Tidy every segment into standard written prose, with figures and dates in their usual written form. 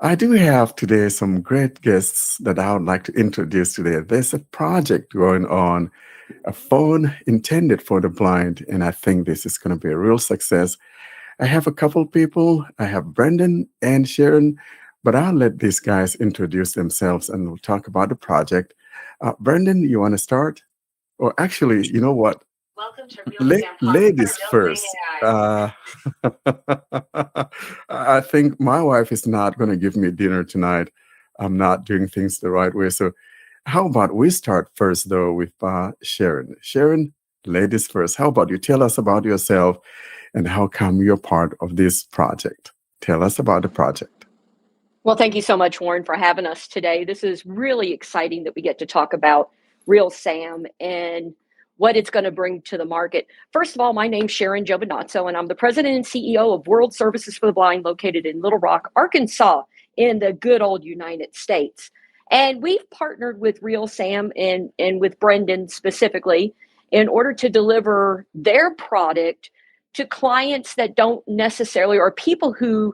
I do have today some great guests that I would like to introduce today. There's a project going on, a phone intended for the blind, and I think this is going to be a real success. I have a couple people. I have Brendin and Sharon, but I'll let these guys introduce themselves and we'll talk about the project. Brendin, you want to start? Or actually, you know what? Welcome to RealSam Ladies Podcast. Don't bring first. AI. I think my wife is not going to give me dinner tonight. I'm not doing things the right way. So, how about we start first, though, with Sharon? Sharon, ladies first. How about you tell us about yourself and how come you're part of this project? Tell us about the project. Well, thank you so much, Warren, for having us today. This is really exciting that we get to talk about Real Sam and what it's going to bring to the market. First of all, my name's Sharon Giovinazzo, and I'm the president and CEO of World Services for the Blind, located in Little Rock, Arkansas, in the good old United States. And we've partnered with Real Sam and with Brendin specifically in order to deliver their product to clients that don't necessarily, or people who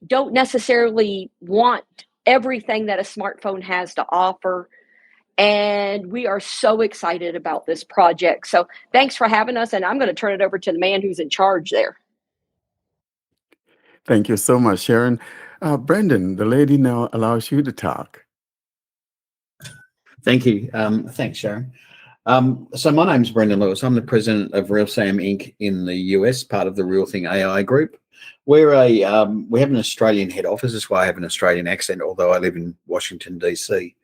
don't necessarily want everything that a smartphone has to offer. And we are so excited about this project. So thanks for having us. And I'm going to turn it over to the man who's in charge there. Thank you so much, Sharon. Brendan, the lady now allows you to talk. Thank you. Thanks, Sharon. So my name's Brendin Lewis. I'm the president of RealSam Inc. in the US, part of the Real Thing AI group. We're we have an Australian head office. That's why I have an Australian accent, although I live in Washington, DC.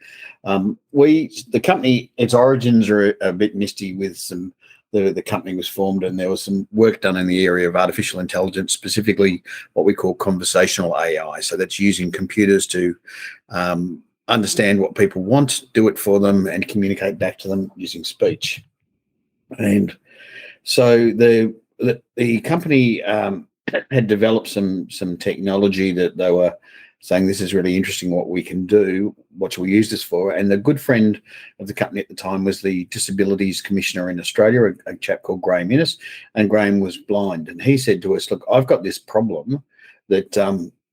The company, its origins are a bit misty with the company was formed and there was some work done in the area of artificial intelligence, specifically what we call conversational AI. So that's using computers to understand what people want, do it for them, and communicate back to them using speech. And so the company had developed some technology that they were saying, this is really interesting what we can do. What shall we use this for? And the good friend of the company at the time was the Disabilities Commissioner in Australia, a chap called Graham Innes, and Graham was blind. And he said to us, look, I've got this problem that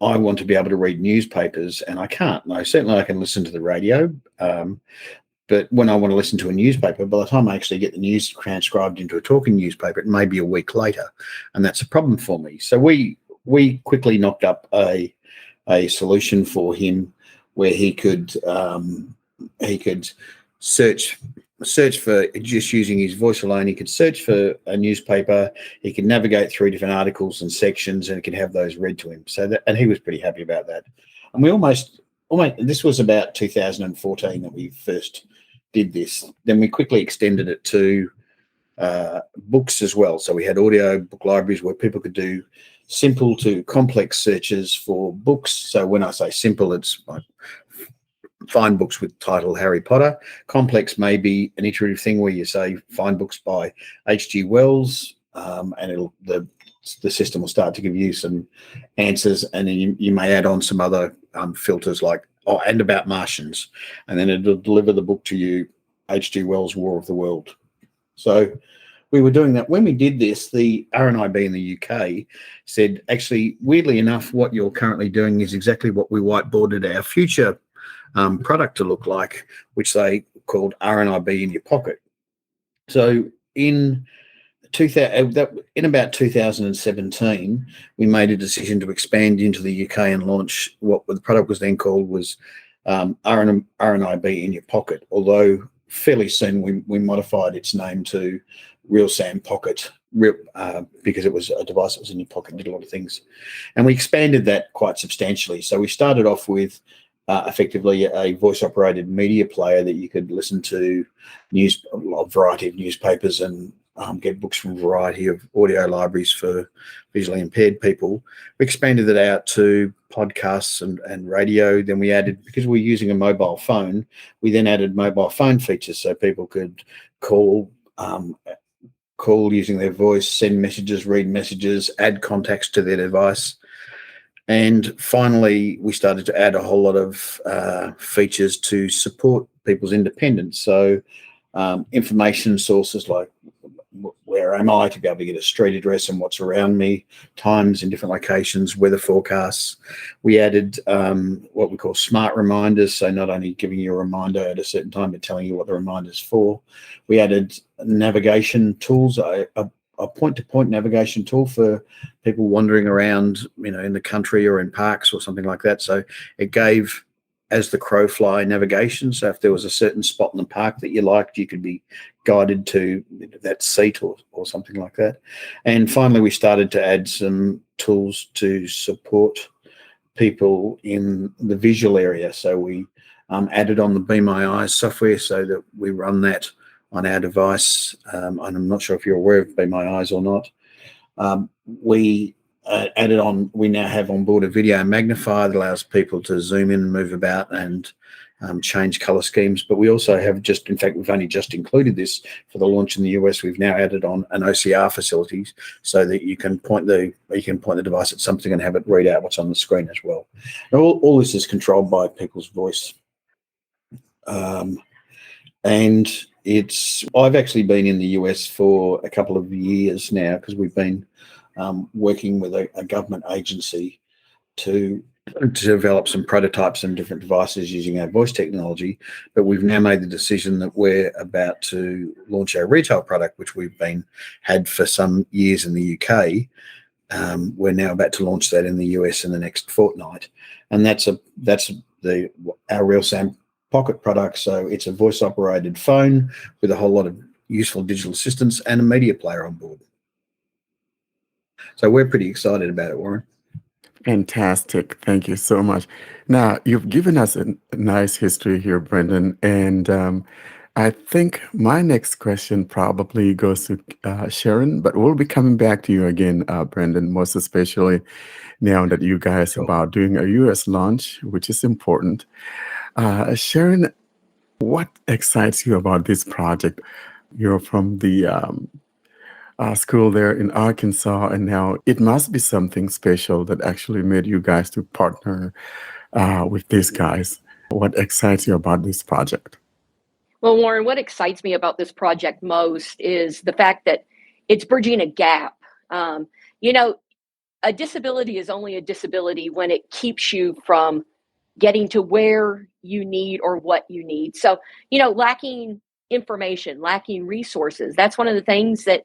I want to be able to read newspapers and I can't. No, certainly I can listen to the radio, but when I want to listen to a newspaper, by the time I actually get the news transcribed into a talking newspaper, it may be a week later, and that's a problem for me. So we quickly knocked up a solution for him where he could search for, just using his voice alone. He could search for a newspaper. He could navigate through different articles and sections, and he could have those read to him. And he was pretty happy about that. And we almost this was about 2014 that we first did this. Then we quickly extended it to books as well. So we had audio book libraries where people could do simple to complex searches for books. So when I say simple, it's like find books with title Harry Potter. Complex may be an iterative thing where you say find books by H.G. Wells, and the system will start to give you some answers, and then you may add on some other filters like and about Martians, and then it'll deliver the book to you, H.G. Wells' War of the World. So we were doing that. When we did this, the RNIB in the UK said, actually, weirdly enough, what you're currently doing is exactly what we whiteboarded our future product to look like, which they called RNIB in your pocket. So in about 2017, we made a decision to expand into the UK and launch what the product was then called was RNIB in your pocket. Although fairly soon we modified its name to RealSam Pocket, because it was a device that was in your pocket and did a lot of things. And we expanded that quite substantially. So we started off with effectively a voice-operated media player that you could listen to a variety of newspapers and get books from a variety of audio libraries for visually impaired people. We expanded it out to podcasts and radio. Then we added, because we're using a mobile phone, we then added mobile phone features so people could call using their voice, send messages, read messages, add contacts to their device. And finally, we started to add a whole lot of features to support people's independence. So information sources like where am I, to be able to get a street address and what's around me, times in different locations, weather forecasts. We added what we call smart reminders, so not only giving you a reminder at a certain time, but telling you what the reminder's for. We added navigation tools, a point-to-point navigation tool for people wandering around, in the country or in parks or something like that. So it gave, as the crow fly, navigation. So if there was a certain spot in the park that you liked, you could be guided to that seat or something like that. And finally, we started to add some tools to support people in the visual area. So we added on the Be My Eyes software so that we run that on our device. And I'm not sure if you're aware of Be My Eyes or not. We added on, we now have on board a video magnifier that allows people to zoom in, move about, and change color schemes. But we also have in fact, we've only just included this for the launch in the US. We've now added on an OCR facilities so that you can point the device at something and have it read out what's on the screen as well. And all this is controlled by people's voice. And I've actually been in the US for a couple of years now, because we've been working with a government agency to develop some prototypes and different devices using our voice technology. But we've now made the decision that we're about to launch our retail product, which we've had for some years in the UK. We're now about to launch that in the US in the next fortnight, and that's our RealSam Pocket product. So it's a voice operated phone with a whole lot of useful digital assistants and a media player on board. So we're pretty excited about it, Warren. Fantastic. Thank you so much. Now, you've given us a nice history here, Brendin, and I think my next question probably goes to Sharon, but we'll be coming back to you again, Brendin, most especially now that you guys are about doing a US launch, which is important. Sharon, what excites you about this project? You're from the school there in Arkansas, and now it must be something special that actually made you guys to partner with these guys. What excites you about this project? Well, Warren, what excites me about this project most is the fact that it's bridging a gap. A disability is only a disability when it keeps you from getting to where you need or what you need. So, lacking information, lacking resources, that's one of the things that,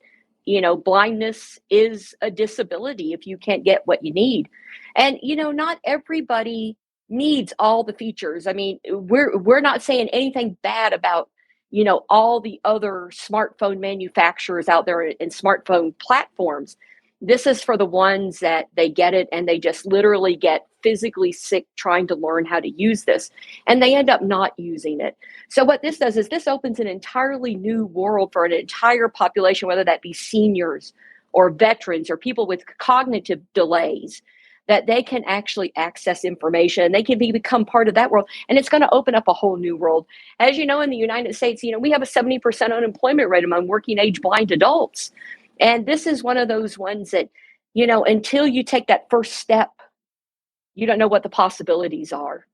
blindness is a disability if you can't get what you need. And, not everybody needs all the features. I mean, we're not saying anything bad about, all the other smartphone manufacturers out there and smartphone platforms. This is for the ones that they get it and they just literally get physically sick trying to learn how to use this, and they end up not using it. So what this does is this opens an entirely new world for an entire population, whether that be seniors or veterans or people with cognitive delays, that they can actually access information. They can become part of that world, and it's going to open up a whole new world. As you know, in the United States, we have a 70% unemployment rate among working age blind adults. And this is one of those ones that, until you take that first step, you don't know what the possibilities are.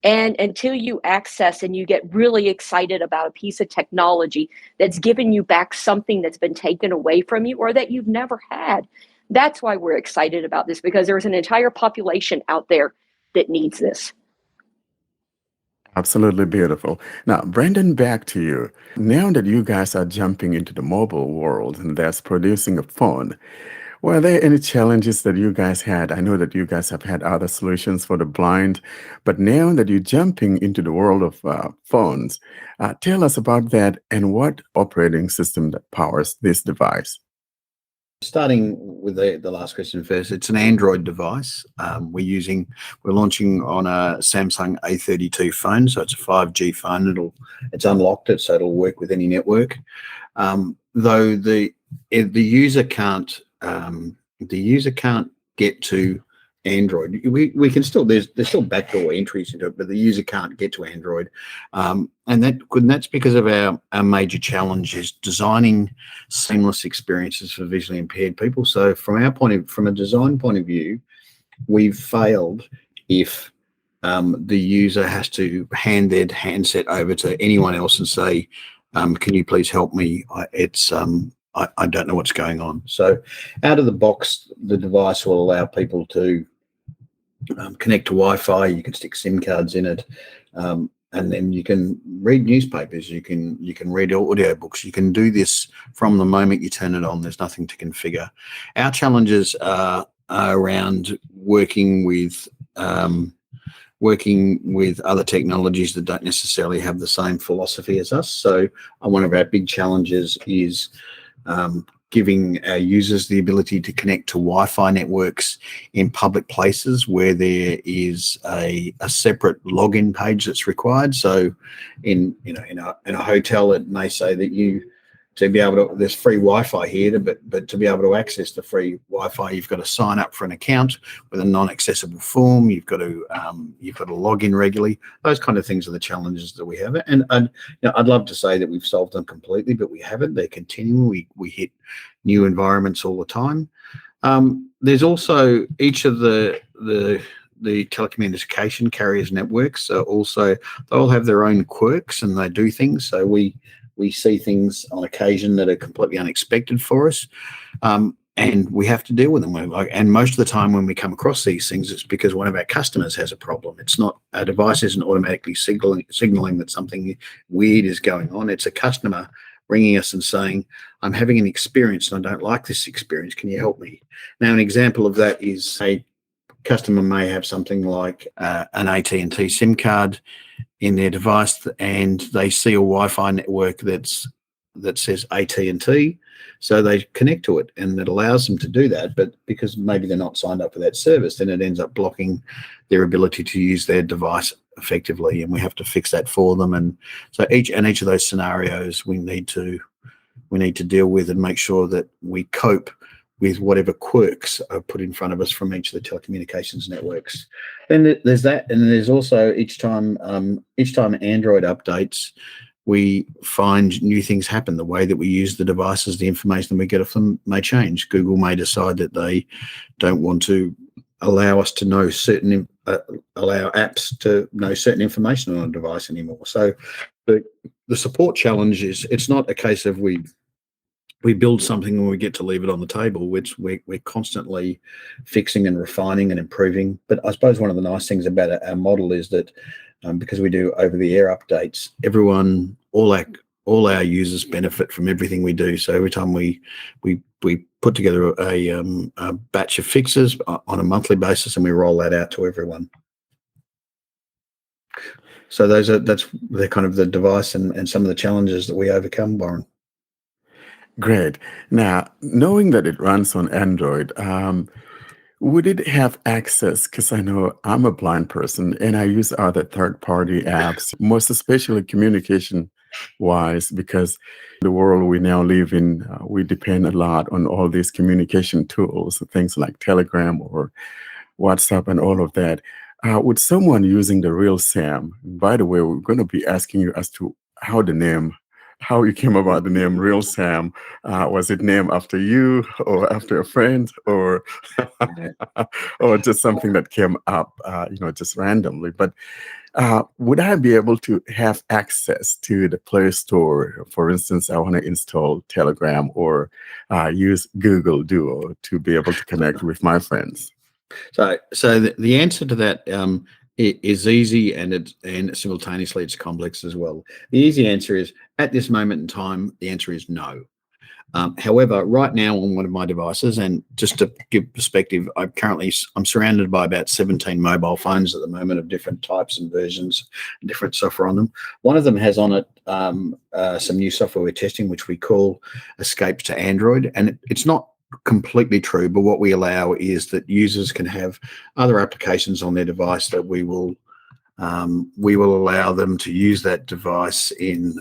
And until you access and you get really excited about a piece of technology that's given you back something that's been taken away from you or that you've never had, that's why we're excited about this, because there's an entire population out there that needs this. Absolutely beautiful. Now, Brendin, back to you. Now that you guys are jumping into the mobile world and that's producing a phone, were there any challenges that you guys had? I know that you guys have had other solutions for the blind, but now that you're jumping into the world of phones, tell us about that and what operating system that powers this device. Starting with the last question first, it's an Android device. We're launching on a Samsung A32 phone, so it's a 5G phone. It's unlocked it, so it'll work with any network. Though the user can't get to Android. We can still there's still backdoor entries into it, but the user can't get to Android, and that's because of our major challenge is designing seamless experiences for visually impaired people. So from a design point of view, we've failed if the user has to hand their handset over to anyone else and say, "Can you please help me? I don't know what's going on. So out of the box, the device will allow people to connect to Wi-Fi. You can stick SIM cards in it, and then you can read newspapers. You can read audio books. You can do this from the moment you turn it on. There's nothing to configure. Our challenges are around working with other technologies that don't necessarily have the same philosophy as us. So one of our big challenges is giving our users the ability to connect to Wi-Fi networks in public places where there is a separate login page that's required. So in a hotel, it may say that to be able to, there's free Wi-Fi here, but to be able to access the free Wi-Fi, you've got to sign up for an account with a non-accessible form. You've got to log in regularly. Those kind of things are the challenges that we have. And I'd love to say that we've solved them completely, but we haven't. They're continuing. We hit new environments all the time. There's also each of the telecommunication carriers networks they all have their own quirks and they do things. So we see things on occasion that are completely unexpected for us, and we have to deal with them. And most of the time when we come across these things, it's because one of our customers has a problem. It's not, our device isn't automatically signaling that something weird is going on. It's a customer ringing us and saying, I'm having an experience and I don't like this experience. Can you help me? Now, an example of that is a customer may have something like an AT&T SIM card in their device, and they see a Wi-Fi network that says AT&T, so they connect to it, and it allows them to do that. But because maybe they're not signed up for that service, then it ends up blocking their ability to use their device effectively, and we have to fix that for them. And so each of those scenarios we need to deal with and make sure that we cope with whatever quirks are put in front of us from each of the telecommunications networks. And there's that, and there's also each time Android updates, we find new things happen. The way that we use the devices, the information that we get off them may change. Google may decide that they don't want to allow us to know allow apps to know certain information on a device anymore. So the support challenge is, it's not a case of we build something and we get to leave it on the table, which we're constantly fixing and refining and improving. But I suppose one of the nice things about our model is that because we do over-the-air updates, all our users benefit from everything we do. So every time we put together a batch of fixes on a monthly basis, and we roll that out to everyone. So they're kind of the device and some of the challenges that we overcome, Warren. Great. Now, knowing that it runs on Android, would it have access? Because I know I'm a blind person and I use other third-party apps, most especially communication-wise, because the world we now live in, we depend a lot on all these communication tools, things like Telegram or WhatsApp and all of that. Would someone using the RealSam, by the way, we're going to be asking you as to how you came about the name RealSam. Was it named after you or after a friend, or or just something that came up, just randomly? But would I be able to have access to the Play Store? For instance, I want to install Telegram or use Google Duo to be able to connect with my friends. So the answer to that is easy, and simultaneously it's complex as well. The easy answer is, at this moment in time, the answer is no. However, right now on one of my devices, and just to give perspective, I'm surrounded by about 17 mobile phones at the moment of different types and versions, different software on them. One of them has on it some new software we're testing, which we call Escape to Android, and it's not completely true, but what we allow is that users can have other applications on their device that we will allow them to use that device in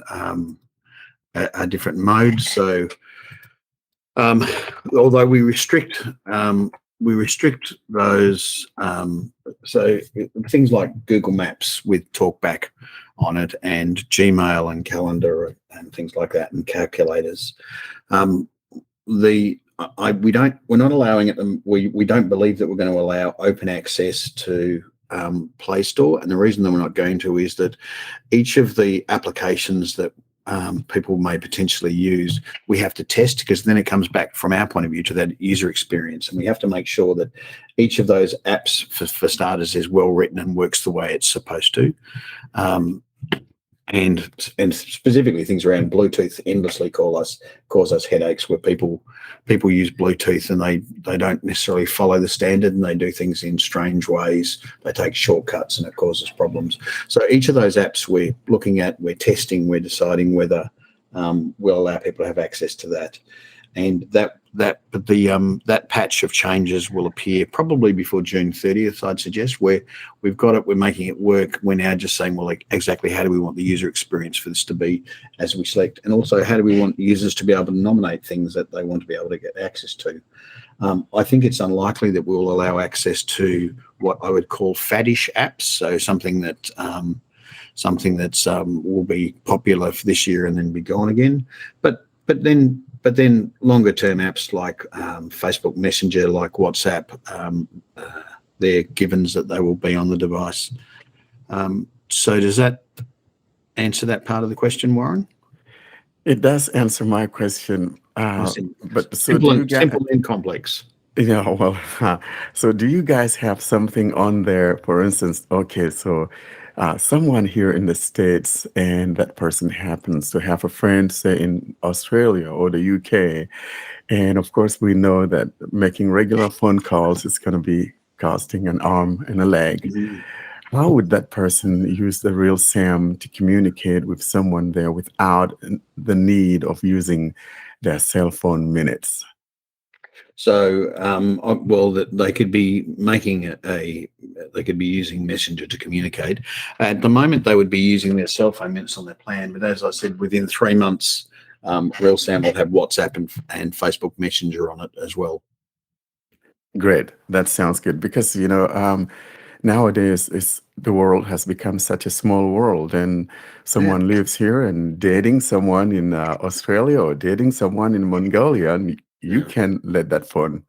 a different mode. So although we restrict those, so things like Google Maps with TalkBack on it, and Gmail and Calendar and things like that, and calculators. We're not allowing it. We don't believe that we're going to allow open access to Play Store, and the reason that we're not going to is that each of the applications that people may potentially use, we have to test, because then it comes back from our point of view to that user experience. And we have to make sure that each of those apps, for starters, is well written and works the way it's supposed to. And specifically things around Bluetooth endlessly cause us headaches, where people use Bluetooth and they don't necessarily follow the standard, and they do things in strange ways. They take shortcuts and it causes problems. So each of those apps we're looking at, we're testing, we're deciding whether we'll allow people to have access to that. And that patch of changes will appear probably before June 30th, I'd suggest, where we've got it, we're making it work. We're now just saying, well, like, exactly how do we want the user experience for this to be as we select? And also, how do we want users to be able to nominate things that they want to be able to get access to? I think it's unlikely that we'll allow access to what I would call faddish apps, so something that will be popular for this year and then be gone again. But then longer term apps like Facebook Messenger, like WhatsApp, they're givens that they will be on the device. So does that answer that part of the question, Warren? It does answer my question. But so simple and complex. Yeah, well, so do you guys have something on there, for instance, okay, so someone here in the States, and that person happens to have a friend, say, in Australia or the UK, and of course we know that making regular phone calls is going to be costing an arm and a leg. Mhm. How would that person use the RealSam to communicate with someone there without the need of using their cell phone minutes? So, well, that they could be they could be using Messenger to communicate. At the moment, they would be using their cell phone minutes on their plan. But as I said, within 3 months, RealSam will have WhatsApp and Facebook Messenger on it as well. Great. That sounds good because, nowadays the world has become such a small world, and someone lives here and dating someone in Australia or dating someone in Mongolia, and you Yeah. can let that phone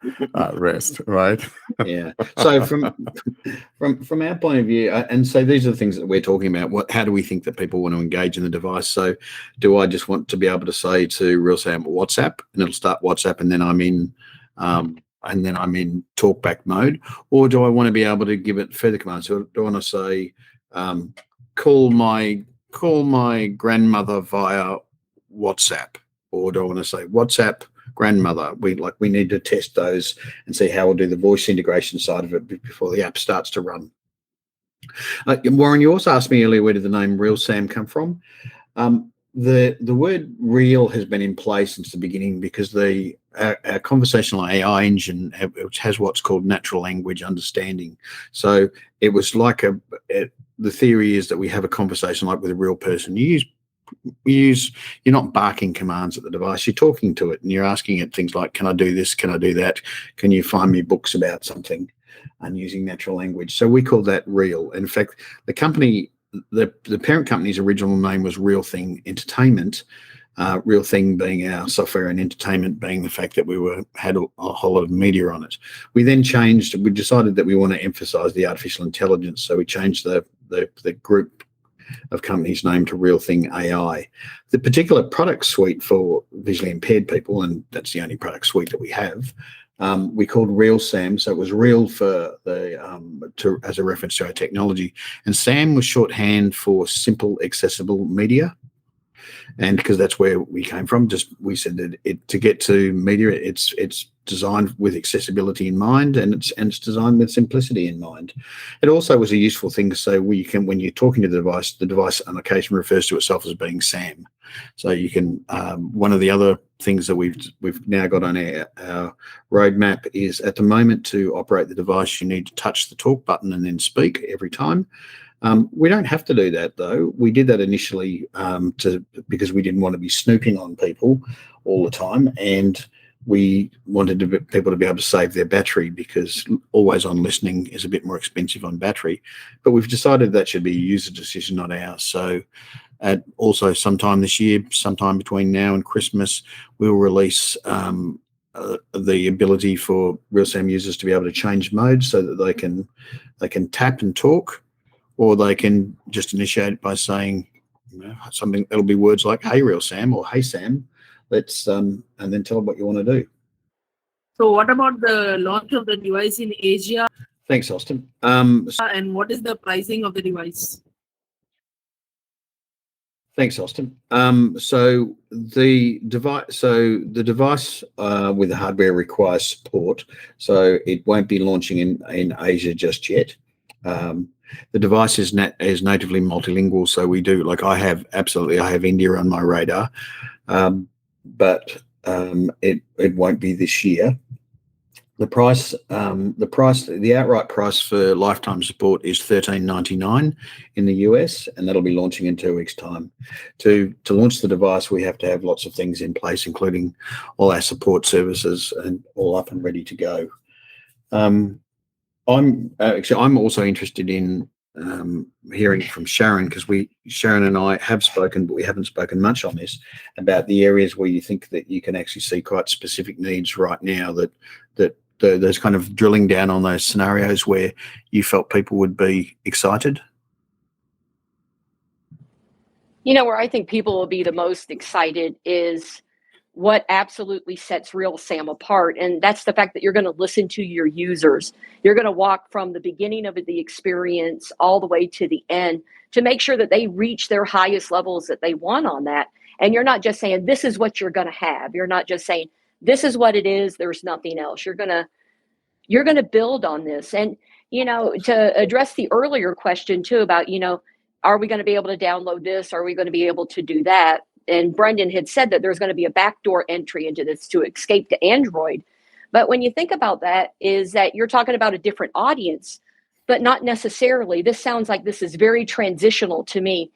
rest, right? Yeah. So from our point of view, and so these are the things that we're talking about. How do we think that people want to engage in the device? So, do I just want to be able to say to RealSam WhatsApp, and it'll start WhatsApp, and then I'm in talkback mode, or do I want to be able to give it further commands? So, do I want to say, call my grandmother via WhatsApp, or do I want to say WhatsApp grandmother? We need to test those and see how we'll do the voice integration side of it before the app starts to run. Warren, you also asked me earlier, where did the name RealSam come from? The word real has been in place since the beginning because our conversational AI engine has what's called natural language understanding. So it was like the theory is that we have a conversation like with a real person. You're not barking commands at the device, you're talking to it and you're asking it things like, can I do this, can I do that, can you find me books about something, and using natural language. So we call that real. In fact, the company, the parent company's original name was Real Thing Entertainment, Real Thing being our software and entertainment being the fact that we had a whole lot of media on it. We then we decided that we want to emphasize the artificial intelligence, so we changed the group of companies' name to Real Thing AI. The particular product suite for visually impaired people, and that's the only product suite that we have, we called RealSam. So it was real for as a reference to our technology, and SAM was shorthand for simple, accessible media. And because that's where we came from, we said that to get to media, it's designed with accessibility in mind, and it's designed with simplicity in mind. It also was a useful thing to say when you're talking to the device on occasion refers to itself as being Sam. So you can one of the other things that we've now got on our roadmap is, at the moment, to operate the device, you need to touch the talk button and then speak every time. We don't have to do that, though. We did that initially because we didn't want to be snooping on people all the time, and we wanted people to be able to save their battery, because always on listening is a bit more expensive on battery. But we've decided that should be a user decision, not ours. So also sometime this year, sometime between now and Christmas, we'll release the ability for RealSam users to be able to change modes so that they can tap and talk, or they can just initiate it by saying, something that'll be words like "Hey, Real Sam" or "Hey, Sam." Let's and then tell them what you want to do. So what about the launch of the device in Asia, Thanks, Austin. and what is the pricing of the device? Thanks, Austin. So the device with the hardware requires support, so it won't be launching in Asia just yet. The device is natively multilingual, so we do I have India on my radar, but it won't be this year. The outright price for lifetime support is $13.99 in the US, and that'll be launching in 2 weeks' time. To launch the device, we have to have lots of things in place, including all our support services and all up and ready to go. I'm also interested in hearing from Sharon, because Sharon and I have spoken, but we haven't spoken much on this, about the areas where you think that you can actually see quite specific needs right now, that there's kind of drilling down on those scenarios where you felt people would be excited. Where I think people will be the most excited is what absolutely sets RealSam apart. And that's the fact that you're going to listen to your users. You're going to walk from the beginning of the experience all the way to the end to make sure that they reach their highest levels that they want on that. And you're not just saying, this is what you're going to have. You're not just saying, this is what it is, there's nothing else. You're going to build on this. And, to address the earlier question too about, are we going to be able to download this? Are we going to be able to do that? And Brendin had said that there's going to be a backdoor entry into this to escape to Android. But when you think about that, is that you're talking about a different audience, but not necessarily. This sounds like this is very transitional to me.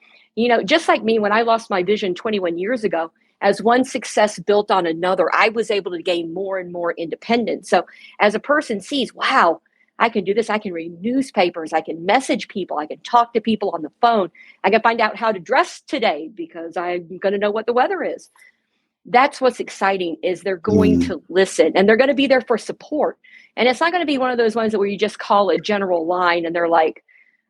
Just like me, when I lost my vision 21 years ago, as one success built on another, I was able to gain more and more independence. So as a person sees, wow, I can do this. I can read newspapers. I can message people. I can talk to people on the phone. I can find out how to dress today because I'm going to know what the weather is. That's what's exciting, is they're going to listen, and they're going to be there for support. And it's not going to be one of those ones where you just call a general line and they're like,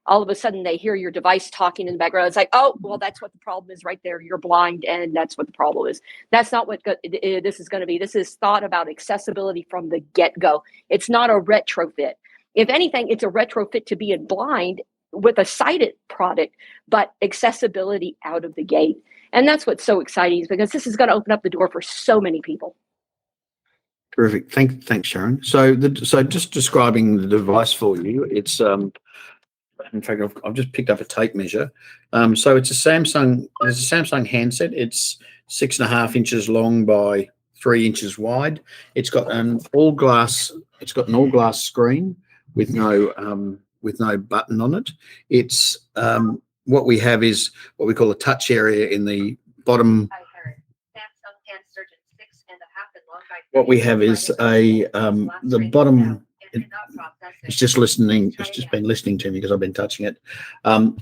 all of a sudden they hear your device talking in the background. It's like, oh, well, that's what the problem is right there. You're blind, and that's what the problem is. That's not what this is going to be. This is thought about accessibility from the get-go. It's not a retrofit. If anything, it's a retrofit to be in blind with a sighted product, but accessibility out of the gate. And that's what's so exciting, is because this is going to open up the door for so many people. Terrific. Thanks, Sharon. So just describing the device for you, it's in fact, I've just picked up a tape measure. So it's a Samsung handset. It's 6.5 inches long by 3 inches wide. It's got an all glass screen with no button on it. It's what we have is what we call a touch area in the bottom. What we have is the bottom. It's just listening. It's just been listening to me because I've been touching it. The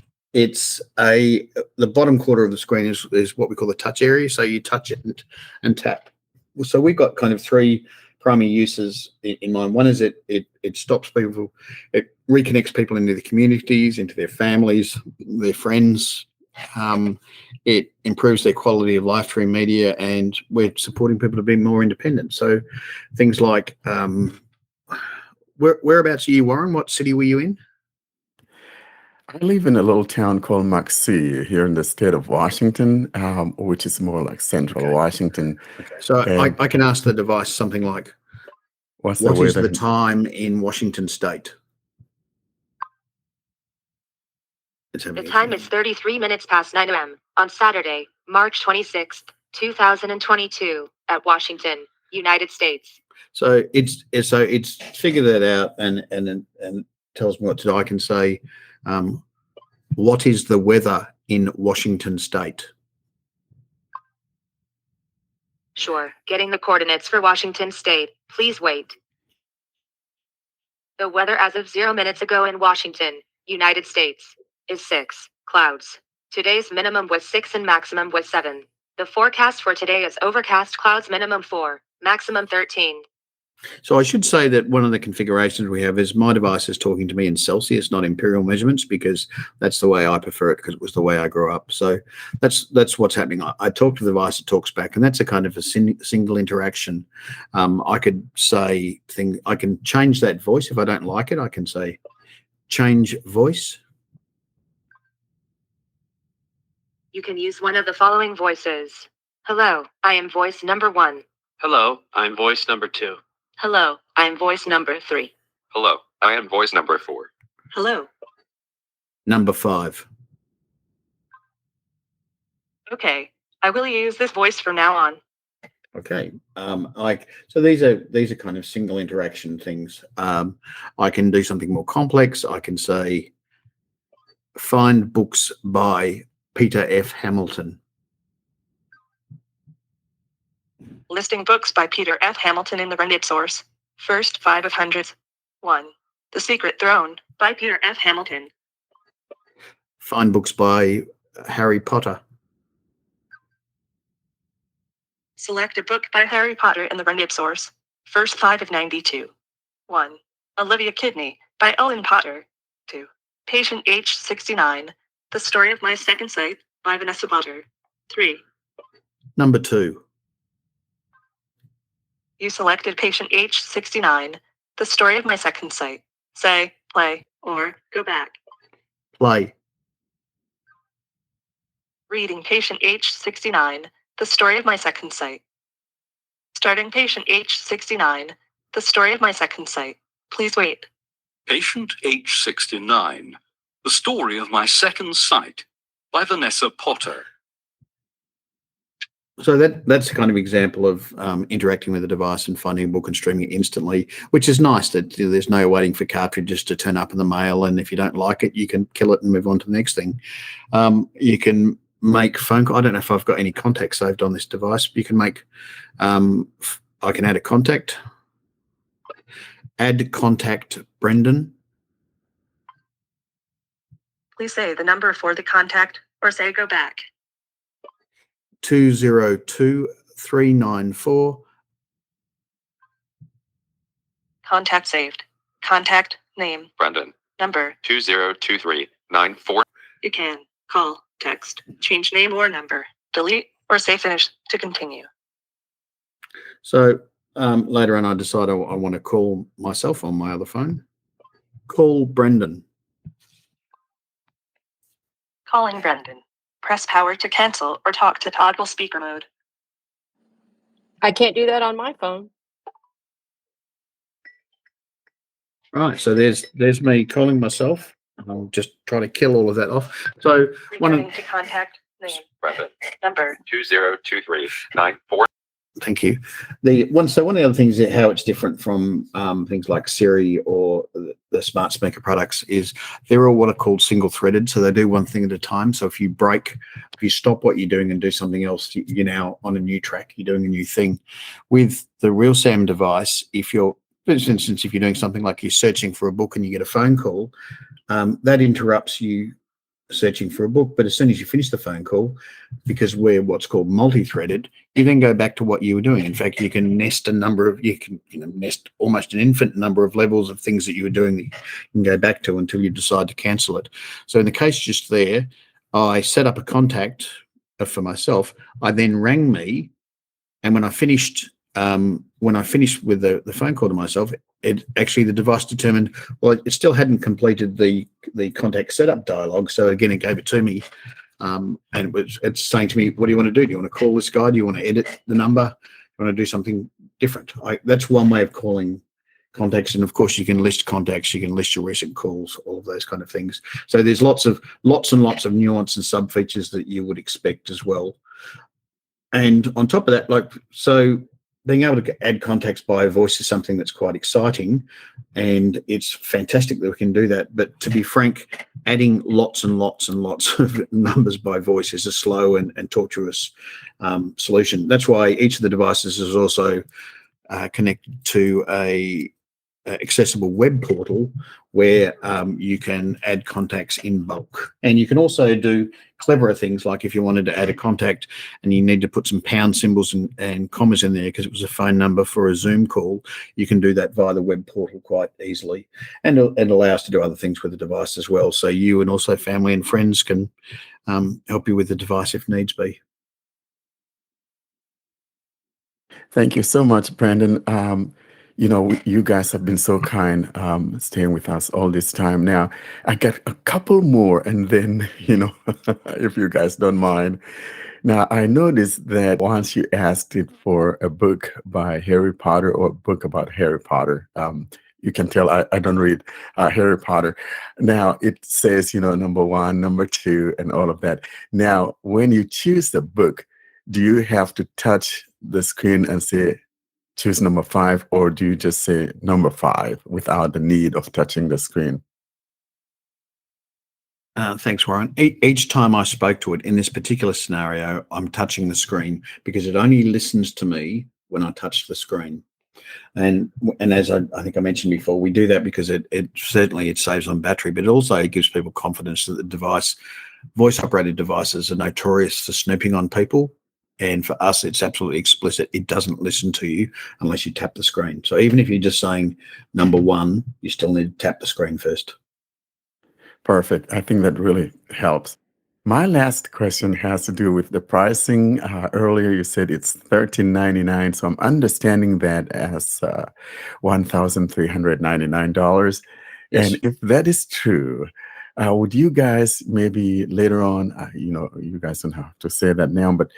bottom quarter of the screen is what we call the touch area. So you touch it and tap. So we've got kind of three primary uses in mind. One is it stops people, it reconnects people into the communities, into their families, their friends. It improves their quality of life through media, and we're supporting people to be more independent. So things like whereabouts are you, Warren? What city were you in? I live in a little town called Maxie here in the state of Washington, which is more like central Washington. Okay. So I can ask the device something like, what is the time in Washington State? The time is 33 minutes past 9 a.m. on Saturday, March 26th, 2022, at Washington, United States. So it's figured that out and tells me what to do. I can say, what is the weather in Washington State? Sure. Getting the coordinates for Washington State. Please wait. The weather as of 0 minutes ago in Washington, United States, is 6 clouds. Today's minimum was 6 and maximum was 7. The forecast for today is overcast, clouds, minimum 4, maximum 13. So I should say that one of the configurations we have is my device is talking to me in Celsius, not imperial measurements, because that's the way I prefer it, because it was the way I grew up. So that's what's happening. I talk to the device, it talks back, and that's a kind of a single interaction. I could say I can change that voice if I don't like it. I can say change voice. You can use one of the following voices. Hello, I am voice number 1. Hello, I'm voice number 2. Hello, I am voice number 3. Hello, I am voice number 4. Hello. Number 5. Okay, I will use this voice from now on. Okay. So these are kind of single interaction things. I can do something more complex. I can say find books by Peter F. Hamilton. Listing books by Peter F. Hamilton in the Reddit source. First 5 of hundreds. 1. The Secret Throne by Peter F. Hamilton. Find books by Harry Potter. Select a book by Harry Potter in the Reddit source. First 5 of 92. 1. Olivia Kidney by Ellen Potter. 2. Patient H69. The Story of My Second Sight by Vanessa Potter. 3. Number 2. You selected Patient H69. The Story of My Second Sight. Say, play, or go back. Play. Reading Patient H69. The Story of My Second Sight. Starting Patient H69. The Story of My Second Sight. Please wait. Patient H69. The Story of My Second Sight by Vanessa Potter. So that's a kind of example of interacting with the device and finding a book and streaming it instantly, which is nice that there's no waiting for cartridges to turn up in the mail. And if you don't like it, you can kill it and move on to the next thing. You can make phone call. I don't know if I've got any contacts saved on this device, but you can make, I can add a contact. Add contact Brendin. Please say the number for the contact or say go back. 202394. Contact saved. Contact name. Brendin. Number. 202394. You can call, text, change name or number, delete, or say finish to continue. So later on, I decide I want to call myself on my other phone. Call Brendin. Calling Brendin. Press power to cancel or talk to toggle speaker mode. I can't do that on my phone. Right, so there's me calling myself. I'll just try to kill all of that off. So Returning to contact name. Brendin. Number. 202394. Thank you. One of the other things is how it's different from things like Siri or the smart speaker products is they're all what are called single threaded. So they do one thing at a time. So if you stop what you're doing and do something else, you're now on a new track. You're doing a new thing. With the RealSam device, for instance, if you're doing something like you're searching for a book and you get a phone call, that interrupts you searching for a book. But as soon as you finish the phone call, because we're what's called multi-threaded, you then go back to what you were doing. In fact, you can nest nest almost an infinite number of levels of things that you were doing that you can go back to until you decide to cancel it. So in the case just there, I set up a contact for myself. I then rang me, and when I finished with the phone call to myself, the device determined, well, it still hadn't completed the contact setup dialogue. So again, it gave it to me. And it's saying to me, what do you want to do? Do you want to call this guy? Do you want to edit the number? Do you want to do something different? That's one way of calling contacts. And of course, you can list contacts. You can list your recent calls, all of those kind of things. So there's lots and lots of nuance and sub features that you would expect as well. And on top of that, being able to add contacts by voice is something that's quite exciting, and it's fantastic that we can do that. But to be frank, adding lots and lots and lots of numbers by voice is a slow and tortuous solution. That's why each of the devices is also connected to a accessible web portal where you can add contacts in bulk. And you can also do cleverer things, like if you wanted to add a contact and you need to put some pound symbols and commas in there because it was a phone number for a Zoom call, you can do that via the web portal quite easily, and allow us to do other things with the device as well. So you and also family and friends can help you with the device if needs be. Thank you so much, Brandon. You guys have been so kind, staying with us all this time. Now, I got a couple more, and then, if you guys don't mind. Now, I noticed that once you asked it for a book by Harry Potter or a book about Harry Potter, you can tell I don't read Harry Potter. Now, it says, number one, number two, and all of that. Now, when you choose the book, do you have to touch the screen and say, choose number five, or do you just say number five without the need of touching the screen? Thanks, Warren. Each time I spoke to it in this particular scenario, I'm touching the screen because it only listens to me when I touch the screen. And as I think I mentioned before, we do that because it certainly saves on battery, but it also gives people confidence that the voice operated devices are notorious for snooping on people. And for us, it's absolutely explicit. It doesn't listen to you unless you tap the screen. So even if you're just saying number one, you still need to tap the screen first. Perfect. I think that really helps. My last question has to do with the pricing. Earlier, you said it's $13.99, so I'm understanding that as $1,399. Yes. And if that is true, would you guys maybe later on, you guys don't have to say that now, but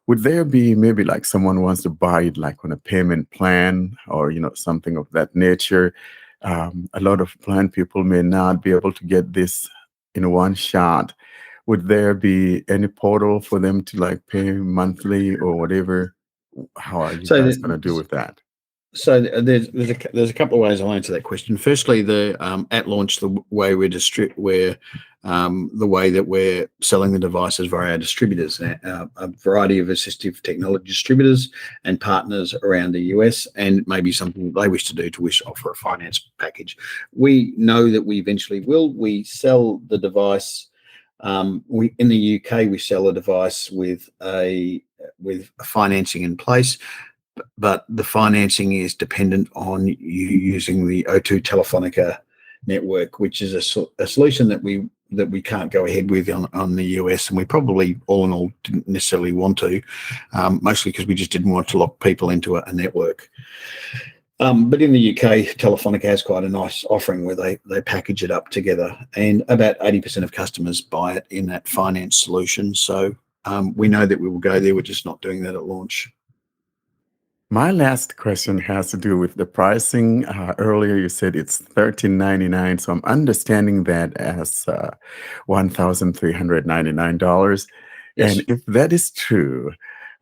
would there be maybe like someone wants to buy it like on a payment plan or, something of that nature? A lot of blind people may not be able to get this in one shot. Would there be any portal for them to like pay monthly or whatever? How are you guys going to do with that? So there's a couple of ways I'll answer that question. Firstly, at launch, the way the way that we're selling the devices via our distributors, a variety of assistive technology distributors and partners around the US, and maybe something they wish to do to offer a finance package. We know that we eventually will. We sell the device. In the UK, we sell a device with financing in place. But the financing is dependent on you using the O2 Telefonica network, which is a solution that we can't go ahead with on the US, and we probably all in all didn't necessarily want to, mostly because we just didn't want to lock people into a network. But in the UK, Telefonica has quite a nice offering where they package it up together, and about 80% of customers buy it in that finance solution. So we know that we will go there. We're just not doing that at launch. My last question has to do with the pricing. Earlier, you said it's $13.99, so I'm understanding that as $1,399. Yes. And if that is true,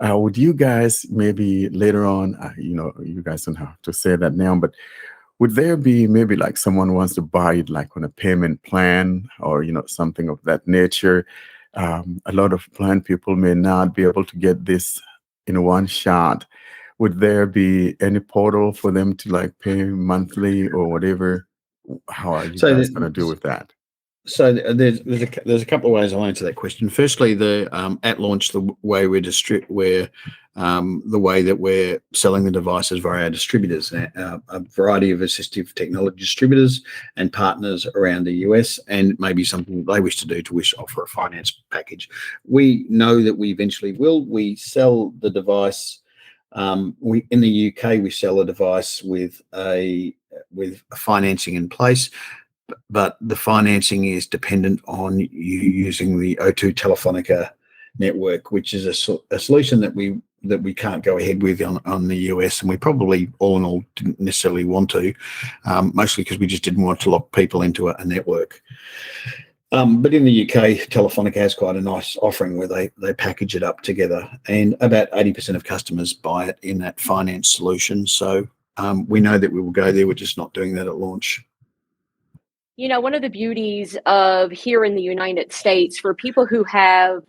would you guys maybe later on, you guys don't have to say that now, but would there be maybe like someone wants to buy it like on a payment plan or, something of that nature? A lot of blind people may not be able to get this in one shot. Would there be any portal for them to like pay monthly or whatever? How are you guys going to do with that? So there's a couple of ways I'll answer that question. Firstly, at launch, the way the way that we're selling the devices via our distributors, a variety of assistive technology distributors and partners around the US, and maybe something they wish to do to offer a finance package. We know that we eventually will. We sell the device. In the UK, we sell a device with financing in place, but the financing is dependent on you using the O2 Telefonica network, which is a solution that we can't go ahead with on the US, and we probably all in all didn't necessarily want to, mostly because we just didn't want to lock people into a network. But in the UK, Telefonica has quite a nice offering where they package it up together, and about 80% of customers buy it in that finance solution. So we know that we will go there. We're just not doing that at launch. One of the beauties of here in the United States for people who have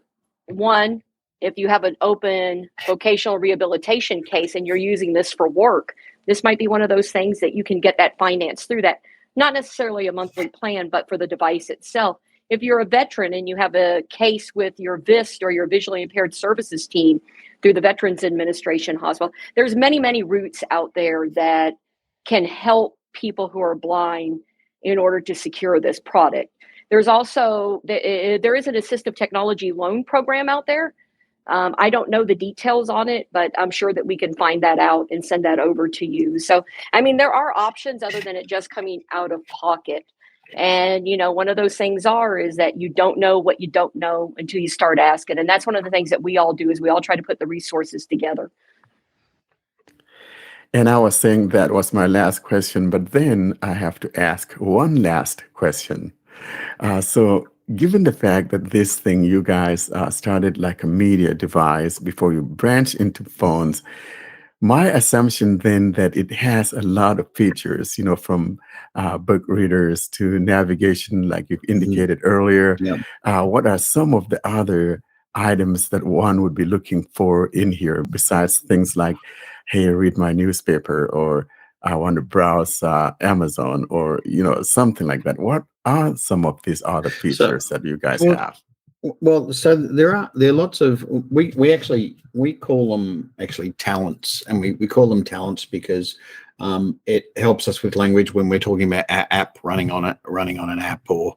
if you have an open vocational rehabilitation case and you're using this for work, this might be one of those things that you can get that finance through that, not necessarily a monthly plan, but for the device itself. If you're a veteran and you have a case with your VIST or your visually impaired services team through the Veterans Administration Hospital, there's many, many routes out there that can help people who are blind in order to secure this product. There's also, there is an assistive technology loan program out there. I don't know the details on it, but I'm sure that we can find that out and send that over to you. So, I mean, there are options other than it just coming out of pocket. And, you know, one of those things is that you don't know what you don't know until you start asking. And that's one of the things that we all do is we all try to put the resources together. And I was saying that was my last question, but then I have to ask one last question. So given the fact that this thing you guys started like a media device before you branched into phones, my assumption then that it has a lot of features, you know, from book readers to navigation, like you indicated earlier. Yeah. What are some of the other items that one would be looking for in here besides things like, hey, read my newspaper, or I want to browse Amazon, or, you know, something like that? What are some of these other features that you guys have? Well, so there are lots of we call them actually talents, and we call them talents because it helps us with language when we're talking about our app running on an app, or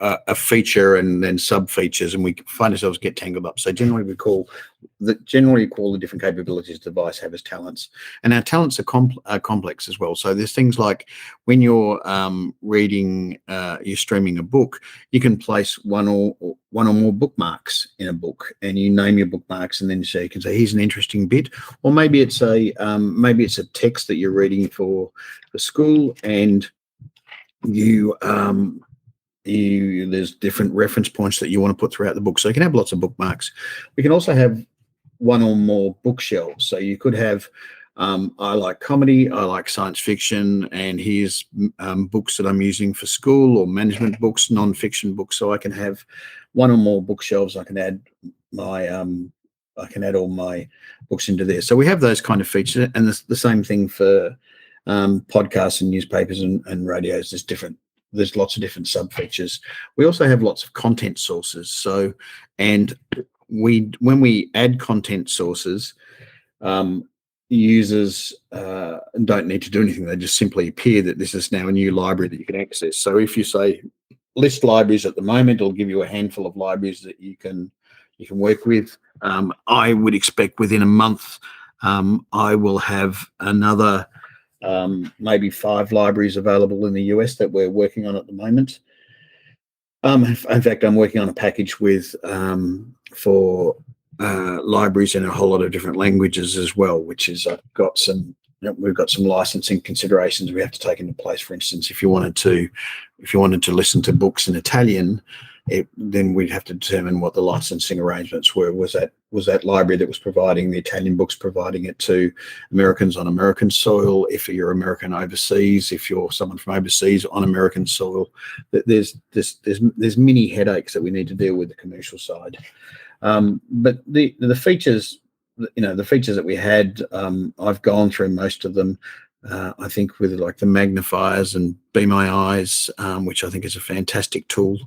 a feature and then sub features, and we find ourselves get tangled up. So generally we call the different capabilities of the device have as talents, and our talents are complex as well. So there's things like when you're reading, you're streaming a book, you can place one or more bookmarks in a book, and you name your bookmarks, and then so you can say, here's an interesting bit, or maybe it's a text that you're reading for school, and there's different reference points that you want to put throughout the book. So you can have lots of bookmarks. We can also have one or more bookshelves. So you could have, I like comedy, I like science fiction, and here's books that I'm using for school, or management books, non-fiction books. So I can have one or more bookshelves. I can add all my books into there. So we have those kind of features, and the same thing for podcasts and newspapers and radios. There's lots of different sub features. We also have lots of content sources. So, and when we add content sources, users don't need to do anything. They just simply appear that this is now a new library that you can access. So if you say list libraries at the moment, it'll give you a handful of libraries that you can work with. I would expect within a month, I will have another maybe 5 libraries available in the US that we're working on at the moment. In fact, I'm working on a package with for libraries in a whole lot of different languages as well, which is we've got some licensing considerations we have to take into place. For instance, if you wanted to listen to books in Italian, then we'd have to determine what the licensing arrangements were. Was that library that was providing the Italian books providing it to Americans on American soil? If you're American overseas, if you're someone from overseas on American soil, there's many headaches that we need to deal with the commercial side. But the features, the features that we had, I've gone through most of them. I think with like the magnifiers and Be My Eyes, which I think is a fantastic tool.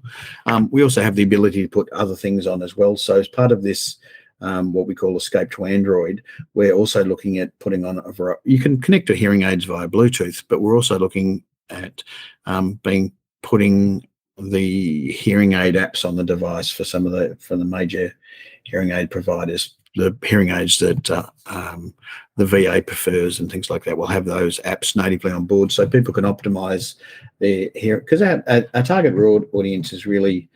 We also have the ability to put other things on as well. So as part of this, what we call Escape to Android, we're also looking at putting on you can connect to hearing aids via Bluetooth, but we're also looking at putting the hearing aid apps on the device for the major hearing aid providers. The hearing aids that the VA prefers and things like that will have those apps natively on board, so people can optimize their hearing. Because our target audience is really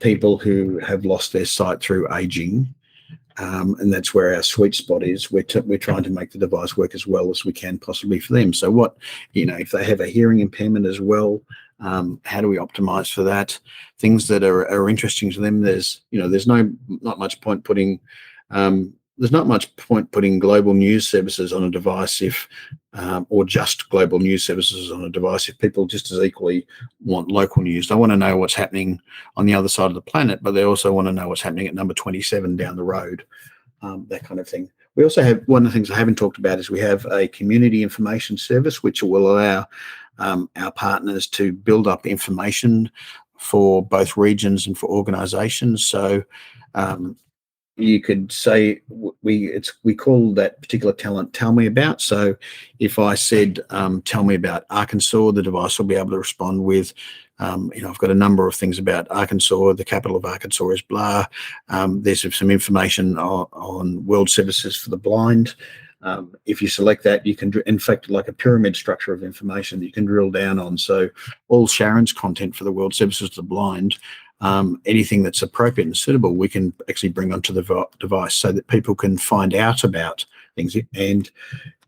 people who have lost their sight through aging, and that's where our sweet spot is. We're trying to make the device work as well as we can possibly for them. So if they have a hearing impairment as well, how do we optimize for that? Things that are interesting to them. There's not much point putting global news services on a device or just global news services on a device if people just as equally want local news. They want to know what's happening on the other side of the planet, but they also want to know what's happening at number 27 down the road, that kind of thing. We also have, one of the things I haven't talked about is we have a community information service, which will allow our partners to build up information for both regions and for organisations. So you could say we call that particular talent "Tell Me About." So if I said "Tell me about Arkansas," the device will be able to respond with, I've got a number of things about Arkansas. The capital of Arkansas is blah. There's some information on World Services for the Blind. If you select that, you can, in fact, like a pyramid structure of information that you can drill down on. So all Sharon's content for the World Services for the Blind, anything that's appropriate and suitable, we can actually bring onto the device so that people can find out about things. And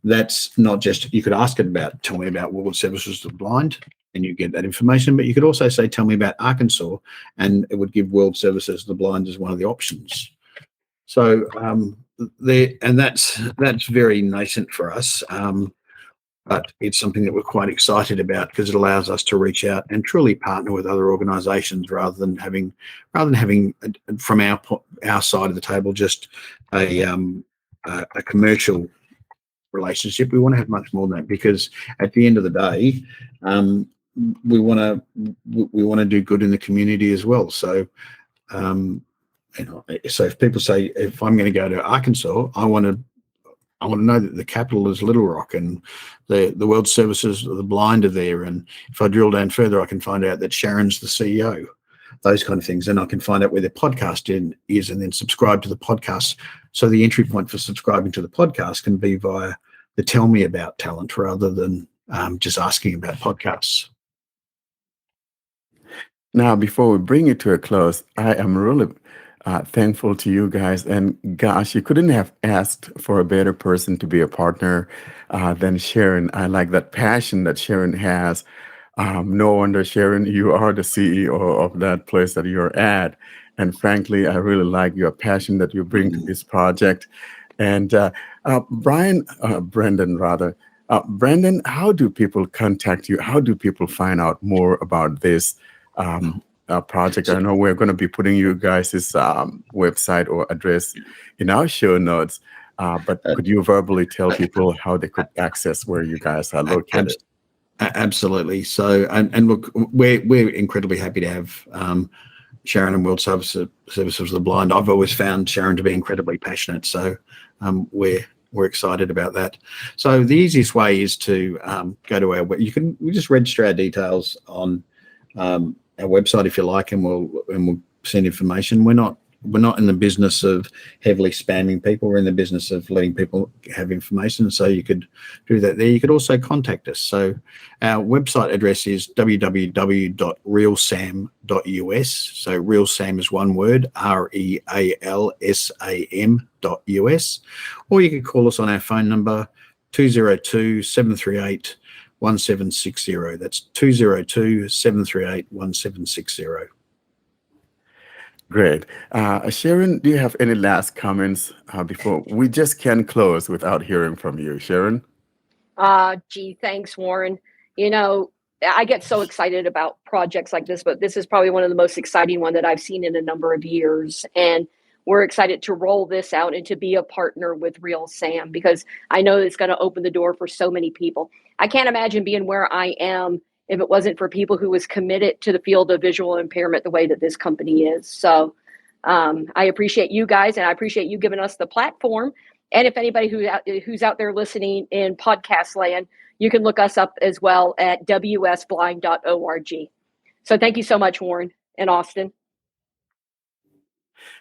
that's not just, you could ask it about, tell me about World Services for the Blind, and you get that information, but you could also say, tell me about Arkansas, and it would give World Services for the Blind as one of the options. So that's very nascent for us, but it's something that we're quite excited about because it allows us to reach out and truly partner with other organisations rather than having from our side of the table just a commercial relationship. We want to have much more than that, because at the end of the day, we want to do good in the community as well. So. So if people say, if I'm going to go to Arkansas, I want to know that the capital is Little Rock and the World Services of the Blind are there. And if I drill down further, I can find out that Sharon's the CEO, those kind of things. And I can find out where the podcast is and then subscribe to the podcast. So the entry point for subscribing to the podcast can be via the Tell Me About talent rather than just asking about podcasts. Now, before we bring it to a close, I am really thankful to you guys. And gosh, you couldn't have asked for a better person to be a partner than Sharon. I like that passion that Sharon has. No wonder, Sharon, you are the CEO of that place that you're at. And frankly, I really like your passion that you bring to this project. And Brendin, Brendin, how do people contact you? How do people find out more about this project? I know we're going to be putting you guys' website or address in our show notes, but could you verbally tell people how they could access where you guys are located? Absolutely. So, and look, we're incredibly happy to have Sharon and World Services of the Blind. I've always found Sharon to be incredibly passionate, so we're excited about that. So the easiest way is to go to our website. We just register our details on our website if you like, and we'll send information. We're not in the business of heavily spamming people. We're in the business of letting people have information. So you could do that there. You could also contact us. So our website address is www.realsam.us. So RealSam is one word, RealSam.us. Or you could call us on our phone number 202-738-1760. That's 202-738-1760. Great. Sharon, do you have any last comments before we just can't close without hearing from you, Sharon? Gee, thanks, Warren. I get so excited about projects like this, but this is probably one of the most exciting one that I've seen in a number of years. And we're excited to roll this out and to be a partner with RealSam, because I know it's going to open the door for so many people. I can't imagine being where I am if it wasn't for people who was committed to the field of visual impairment the way that this company is. So I appreciate you guys, and I appreciate you giving us the platform. And if anybody who's out there listening in podcast land, you can look us up as well at wsblind.org. So thank you so much, Warren and Austin.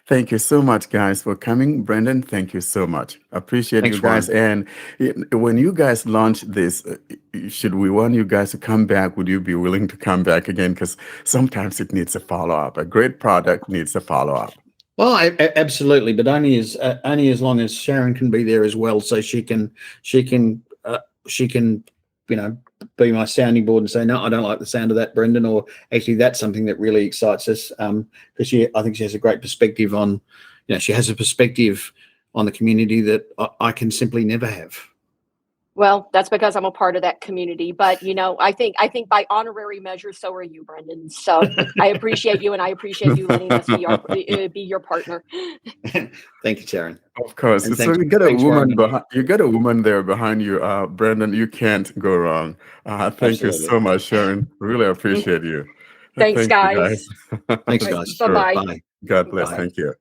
Thank you so much, guys, for coming. Brendin, thank you so much. Appreciate Thanks, you guys. Warren. And when you guys launch this, should we want you guys to come back? Would you be willing to come back again? Because sometimes it needs a follow-up. A great product needs a follow-up. Well, absolutely, but only as long as Sharon can be there as well, so she can be my sounding board and say, no, I don't like the sound of that, Brendin, or actually that's something that really excites us, because I think she has a great perspective on, she has a perspective on the community that I can simply never have. Well, that's because I'm a part of that community. But I think by honorary measure, so are you, Brendan. So I appreciate you, and I appreciate you letting us be your partner. Thank you, Sharon. Of course. And So thanks, you got a thanks, Warren. woman behind you got a woman there behind you, Brendan. You can't go wrong. Thank you Absolutely. so much, Sharon. Really appreciate you. Thanks, Thank you, guys. guys. Thanks, Right, guys. Sure. bye-bye. Bye. God bless. Bye. Thank you.